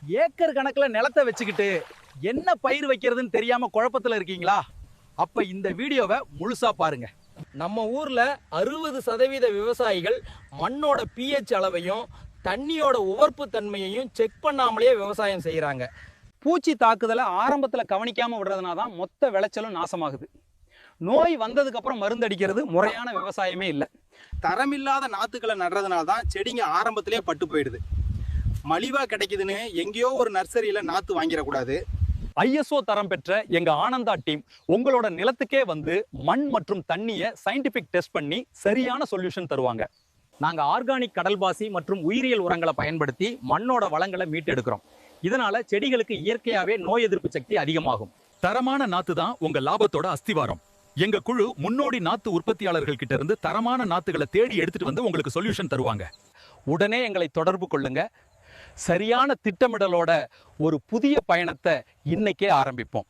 Acre கணக்குல நிலத்தை வச்சுக்கிட்டு என்ன பயிர் வைக்கிறதுன்னு தெரியாம குழப்பத்துல இருக்கீங்களா? அப்ப இந்த வீடியோவை முழுசா பாருங்க. நம்ம ஊர்ல 60% விவசாயிகள் மண்ணோட pH அளவையும் தண்ணியோட உவர்ப்பு தன்மையையும் செக் பண்ணாமலேயே விவசாயம் செய்யறாங்க. பூச்சி தாக்குதலை ஆரம்பத்துல கவனிக்காம விடுறதுனால தான் மொத்த விளைச்சலும் நாசமாகுது. நோய் வந்ததுக்கு அப்புறம் மருந்தடிக்கிறது முறையான விவசாயமே இல்லை. தரமில்லாத நாத்துக்களை நடுறதுனால தான் செடிங்க ஆரம்பத்திலே பட்டு போயிடுது. மலிவா கிடைக்குதுன்னு எங்கேயோ ஒரு நர்சரியில நாத்து வாங்கிடக்கூடாது. ISO தரம் பெற்ற எங்க ஆனந்தா டீம் உங்களோட நிலத்துக்கே வந்து மண் மற்றும் தண்ணியை சயின்டிபிக் டெஸ்ட் பண்ணி சரியான சொல்யூஷன் தருவாங்க. நாங்க ஆர்கானிக் கடல்பாசி மற்றும் உயிரியல் உரங்களை பயன்படுத்தி மண்ணோட வளங்களை மீட்டெடுக்கிறோம். இதனால செடிகளுக்கு இயற்கையாவே நோய் எதிர்ப்பு சக்தி அதிகமாகும். தரமான நாத்து தான் உங்க லாபத்தோட அஸ்திவாரம். எங்க குழு முன்னோடி நாத்து உற்பத்தியாளர்கள் கிட்ட இருந்து தரமான நாத்துகளை தேடி எடுத்துட்டு வந்து உங்களுக்கு சொல்யூஷன் தருவாங்க. உடனே எங்களை தொடர்பு கொள்ளுங்க. சரியான திட்டமிடலோட ஒரு புதிய பயணத்தை இன்னைக்கே ஆரம்பிப்போம்.